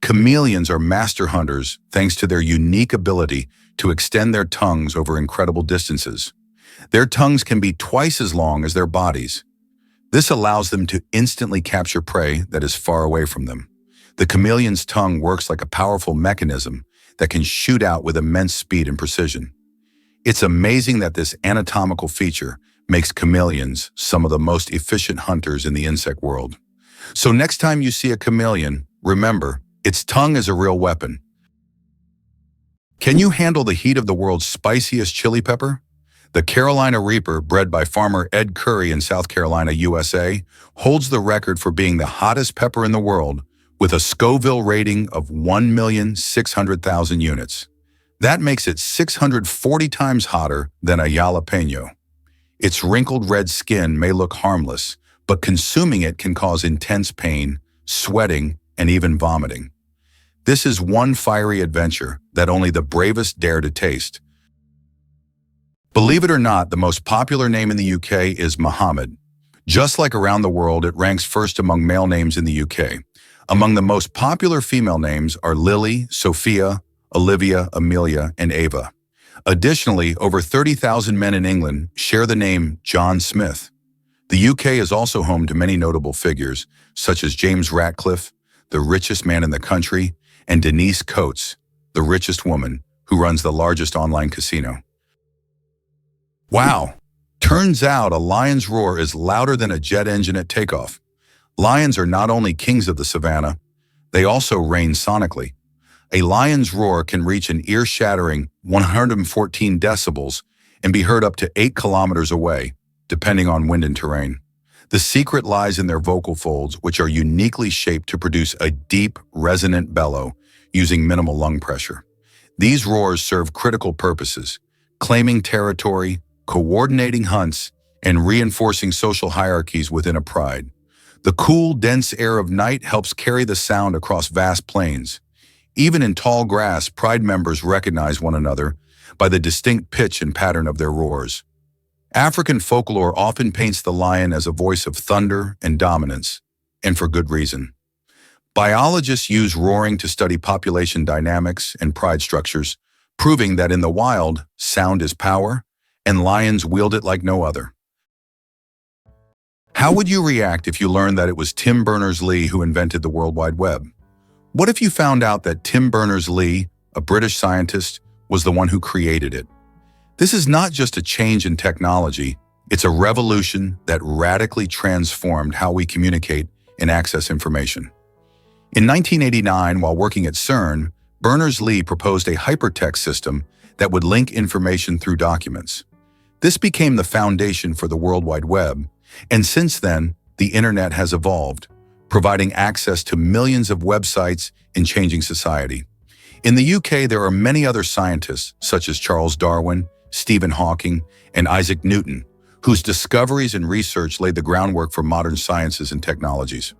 Chameleons are master hunters thanks to their unique ability to extend their tongues over incredible distances. Their tongues can be twice as long as their bodies. This allows them to instantly capture prey that is far away from them. The chameleon's tongue works like a powerful mechanism that can shoot out with immense speed and precision. It's amazing that this anatomical feature makes chameleons some of the most efficient hunters in the insect world. So next time you see a chameleon, remember, its tongue is a real weapon. Can you handle the heat of the world's spiciest chili pepper? The Carolina Reaper, bred by farmer Ed Curry in South Carolina, USA, holds the record for being the hottest pepper in the world with a Scoville rating of 1,600,000 units. That makes it 640 times hotter than a jalapeno. Its wrinkled red skin may look harmless, but consuming it can cause intense pain, sweating, and even vomiting. This is one fiery adventure that only the bravest dare to taste. Believe it or not, the most popular name in the UK is Mohammed. Just like around the world, it ranks first among male names in the UK. Among the most popular female names are Lily, Sophia, Olivia, Amelia, and Ava. Additionally, over 30,000 men in England share the name John Smith. The UK is also home to many notable figures, such as James Ratcliffe, the richest man in the country, and Denise Coates, the richest woman, who runs the largest online casino. Wow! Turns out a lion's roar is louder than a jet engine at takeoff. Lions are not only kings of the savannah, they also reign sonically. A lion's roar can reach an ear-shattering 114 decibels and be heard up to 8 kilometers away, depending on wind and terrain. The secret lies in their vocal folds, which are uniquely shaped to produce a deep, resonant bellow using minimal lung pressure. These roars serve critical purposes, claiming territory, coordinating hunts, and reinforcing social hierarchies within a pride. The cool, dense air of night helps carry the sound across vast plains. Even in tall grass, pride members recognize one another by the distinct pitch and pattern of their roars. African folklore often paints the lion as a voice of thunder and dominance, and for good reason. Biologists use roaring to study population dynamics and pride structures, proving that in the wild, sound is power, and lions wield it like no other. How would you react if you learned that it was Tim Berners-Lee who invented the World Wide Web? What if you found out that Tim Berners-Lee, a British scientist, was the one who created it? This is not just a change in technology, it's a revolution that radically transformed how we communicate and access information. In 1989, while working at CERN, Berners-Lee proposed a hypertext system that would link information through documents. This became the foundation for the World Wide Web, and since then, the internet has evolved, providing access to millions of websites and changing society. In the UK, there are many other scientists, such as Charles Darwin, Stephen Hawking, and Isaac Newton, whose discoveries and research laid the groundwork for modern sciences and technologies.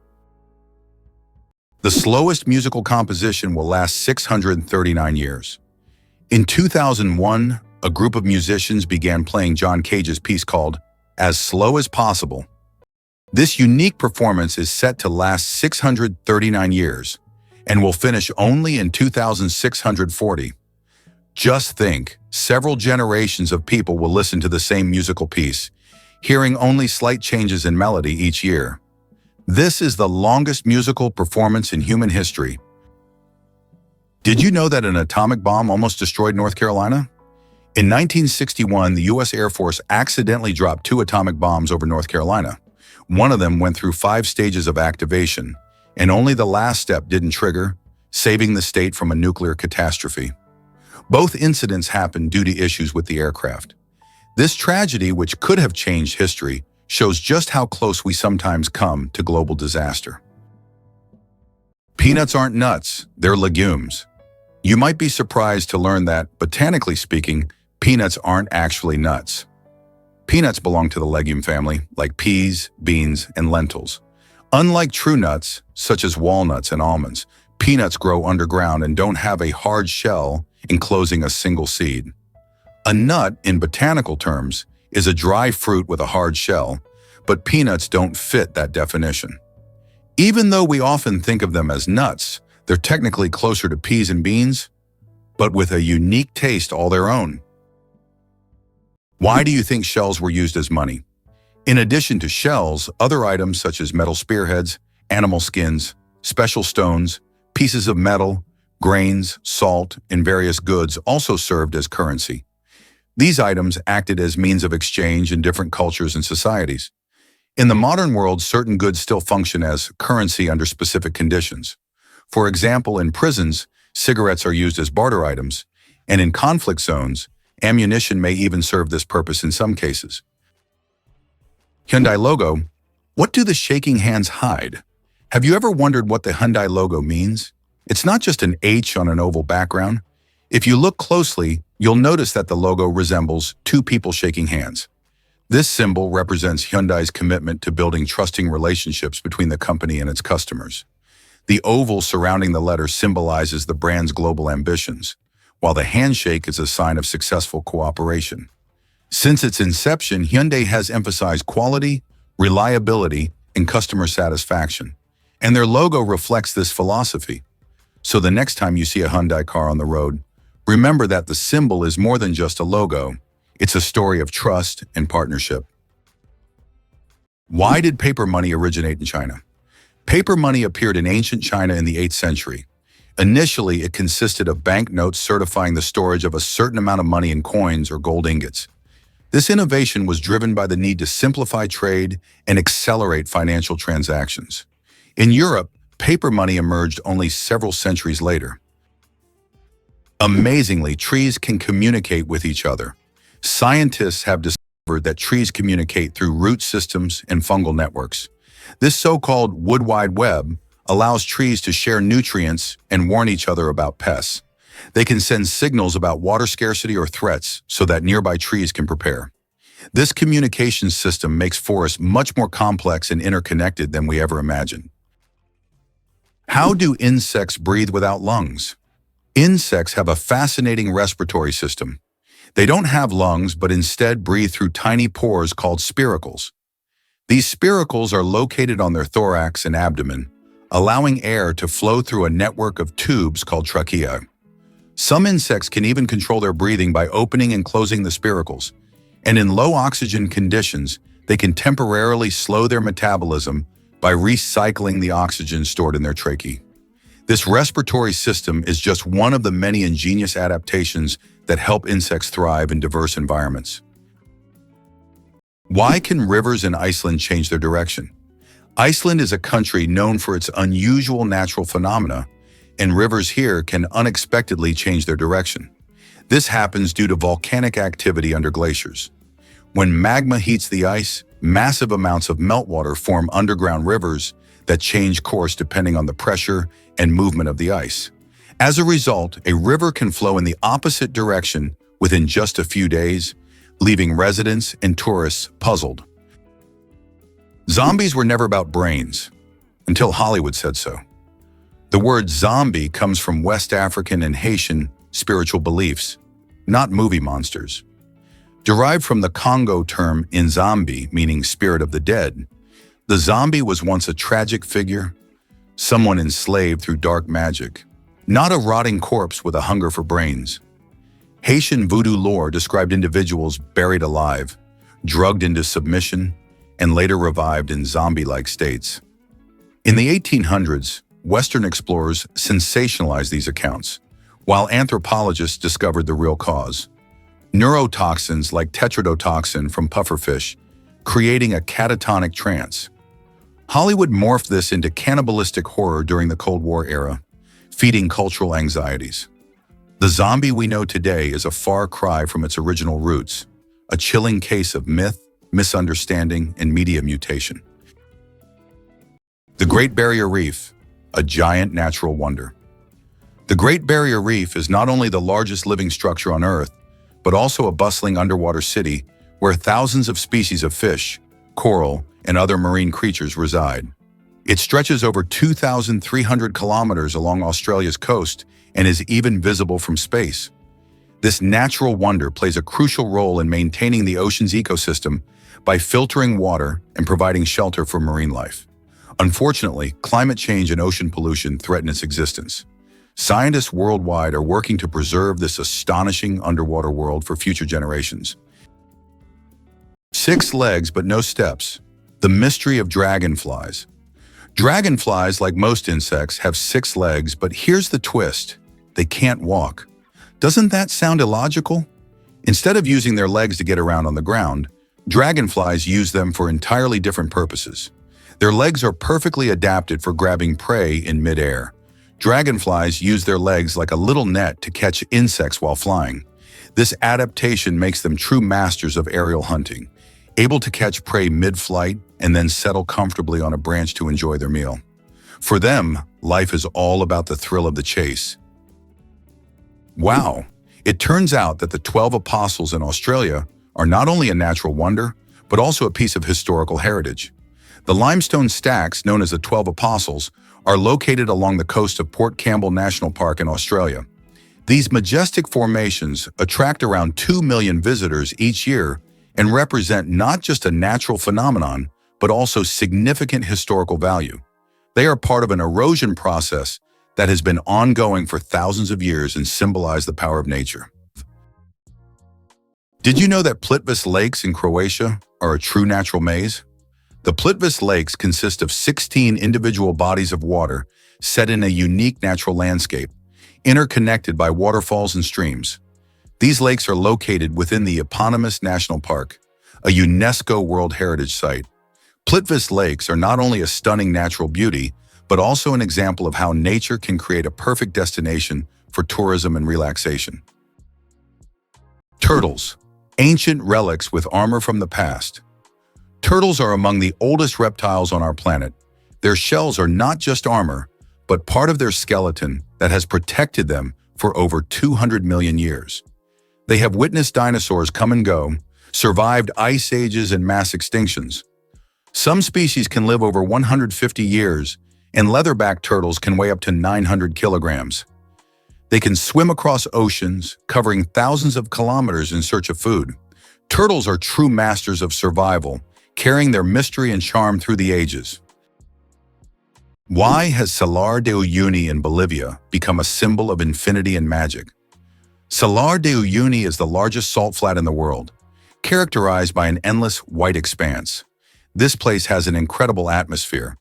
The slowest musical composition will last 639 years. In 2001, a group of musicians began playing John Cage's piece called As Slow as Possible. This unique performance is set to last 639 years and will finish only in 2640. Just think, several generations of people will listen to the same musical piece, hearing only slight changes in melody each year. This is the longest musical performance in human history. Did you know that an atomic bomb almost destroyed North Carolina? In 1961, the U.S. Air Force accidentally dropped 2 atomic bombs over North Carolina. One of them went through 5 stages of activation, and only the last step didn't trigger, saving the state from a nuclear catastrophe. Both incidents happened due to issues with the aircraft. This tragedy, which could have changed history, shows just how close we sometimes come to global disaster. Peanuts aren't nuts, they're legumes. You might be surprised to learn that, botanically speaking, peanuts aren't actually nuts. Peanuts belong to the legume family, like peas, beans, and lentils. Unlike true nuts, such as walnuts and almonds, peanuts grow underground and don't have a hard shell enclosing a single seed. A nut, in botanical terms, is a dry fruit with a hard shell, but peanuts don't fit that definition. Even though we often think of them as nuts, they're technically closer to peas and beans, but with a unique taste all their own. Why do you think shells were used as money? In addition to shells, other items such as metal spearheads, animal skins, special stones, pieces of metal, grains, salt, and various goods also served as currency. These items acted as means of exchange in different cultures and societies. In the modern world, certain goods still function as currency under specific conditions. For example, in prisons, cigarettes are used as barter items, and in conflict zones, ammunition may even serve this purpose in some cases. Hyundai logo. What do the shaking hands hide? Have you ever wondered what the Hyundai logo means? It's not just an H on an oval background. If you look closely, you'll notice that the logo resembles 2 people shaking hands. This symbol represents Hyundai's commitment to building trusting relationships between the company and its customers. The oval surrounding the letter symbolizes the brand's global ambitions, while the handshake is a sign of successful cooperation. Since its inception, Hyundai has emphasized quality, reliability, and customer satisfaction, and their logo reflects this philosophy. So the next time you see a Hyundai car on the road, remember that the symbol is more than just a logo. It's a story of trust and partnership. Why did paper money originate in China? Paper money appeared in ancient China in the 8th century. Initially, it consisted of banknotes certifying the storage of a certain amount of money in coins or gold ingots. This innovation was driven by the need to simplify trade and accelerate financial transactions. In Europe, paper money emerged only several centuries later. Amazingly, trees can communicate with each other. Scientists have discovered that trees communicate through root systems and fungal networks. This so-called wood wide web allows trees to share nutrients and warn each other about pests. They can send signals about water scarcity or threats so that nearby trees can prepare. This communication system makes forests much more complex and interconnected than we ever imagined. How do insects breathe without lungs? Insects have a fascinating respiratory system. They don't have lungs, but instead breathe through tiny pores called spiracles. These spiracles are located on their thorax and abdomen, allowing air to flow through a network of tubes called trachea. Some insects can even control their breathing by opening and closing the spiracles, and in low oxygen conditions, they can temporarily slow their metabolism by recycling the oxygen stored in their tracheae. This respiratory system is just one of the many ingenious adaptations that help insects thrive in diverse environments. Why can rivers in Iceland change their direction? Iceland is a country known for its unusual natural phenomena, and rivers here can unexpectedly change their direction. This happens due to volcanic activity under glaciers. When magma heats the ice, massive amounts of meltwater form underground rivers that change course depending on the pressure and movement of the ice. As a result, a river can flow in the opposite direction within just a few days, leaving residents and tourists puzzled. Zombies were never about brains, until Hollywood said so. The word zombie comes from West African and Haitian spiritual beliefs, not movie monsters. Derived from the Congo term Nzambi, meaning spirit of the dead, the zombie was once a tragic figure, someone enslaved through dark magic, not a rotting corpse with a hunger for brains. Haitian voodoo lore described individuals buried alive, drugged into submission, and later revived in zombie-like states. In the 1800s, Western explorers sensationalized these accounts, while anthropologists discovered the real cause: neurotoxins like tetrodotoxin from pufferfish, creating a catatonic trance. Hollywood morphed this into cannibalistic horror during the Cold War era, feeding cultural anxieties. The zombie we know today is a far cry from its original roots, a chilling case of myth, misunderstanding, and media mutation. The Great Barrier Reef, a giant natural wonder. The Great Barrier Reef is not only the largest living structure on Earth, but also a bustling underwater city where thousands of species of fish, coral, and other marine creatures reside. It stretches over 2,300 kilometers along Australia's coast and is even visible from space. This natural wonder plays a crucial role in maintaining the ocean's ecosystem by filtering water and providing shelter for marine life. Unfortunately, climate change and ocean pollution threaten its existence. Scientists worldwide are working to preserve this astonishing underwater world for future generations. 6 legs but no steps. The mystery of dragonflies. Dragonflies, like most insects, have 6 legs, but here's the twist: they can't walk. Doesn't that sound illogical? Instead of using their legs to get around on the ground, dragonflies use them for entirely different purposes. Their legs are perfectly adapted for grabbing prey in midair. Dragonflies use their legs like a little net to catch insects while flying. This adaptation makes them true masters of aerial hunting, able to catch prey mid-flight and then settle comfortably on a branch to enjoy their meal. For them, life is all about the thrill of the chase. Wow! It turns out that the 12 Apostles in Australia are not only a natural wonder, but also a piece of historical heritage. The limestone stacks, known as the 12 Apostles, are located along the coast of Port Campbell National Park in Australia. These majestic formations attract around 2 million visitors each year and represent not just a natural phenomenon, but also significant historical value. They are part of an erosion process that has been ongoing for thousands of years and symbolize the power of nature. Did you know that Plitvice Lakes in Croatia are a true natural maze? The Plitvice Lakes consist of 16 individual bodies of water set in a unique natural landscape, interconnected by waterfalls and streams. These lakes are located within the eponymous national park, a UNESCO World Heritage Site. Plitvice Lakes are not only a stunning natural beauty, but also an example of how nature can create a perfect destination for tourism and relaxation. Turtles, ancient relics with armor from the past. Turtles are among the oldest reptiles on our planet. Their shells are not just armor, but part of their skeleton that has protected them for over 200 million years. They have witnessed dinosaurs come and go, survived ice ages and mass extinctions. Some species can live over 150 years, and leatherback turtles can weigh up to 900 kilograms. They can swim across oceans, covering thousands of kilometers in search of food. Turtles are true masters of survival, carrying their mystery and charm through the ages. Why has Salar de Uyuni in Bolivia become a symbol of infinity and magic? Salar de Uyuni is the largest salt flat in the world, characterized by an endless white expanse. This place has an incredible atmosphere,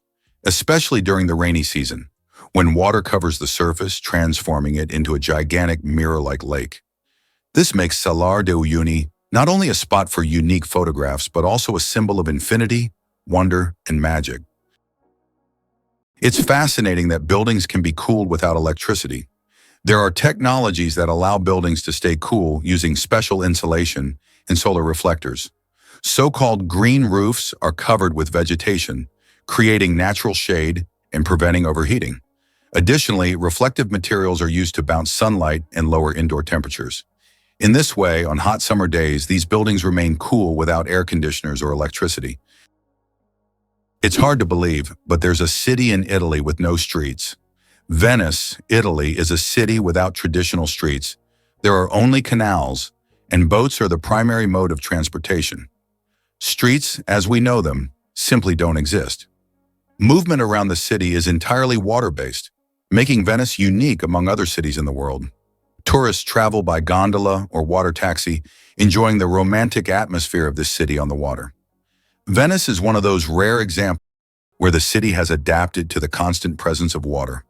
especially during the rainy season, when water covers the surface, transforming it into a gigantic mirror-like lake. This makes Salar de Uyuni not only a spot for unique photographs, but also a symbol of infinity, wonder, and magic. It's fascinating that buildings can be cooled without electricity. There are technologies that allow buildings to stay cool using special insulation and solar reflectors. So-called green roofs are covered with vegetation, creating natural shade and preventing overheating. Additionally, reflective materials are used to bounce sunlight and lower indoor temperatures. In this way, on hot summer days, these buildings remain cool without air conditioners or electricity. It's hard to believe, but there's a city in Italy with no streets. Venice, Italy, is a city without traditional streets. There are only canals, and boats are the primary mode of transportation. Streets, as we know them, simply don't exist. Movement around the city is entirely water-based, making Venice unique among other cities in the world. Tourists travel by gondola or water taxi, enjoying the romantic atmosphere of this city on the water. Venice is one of those rare examples where the city has adapted to the constant presence of water.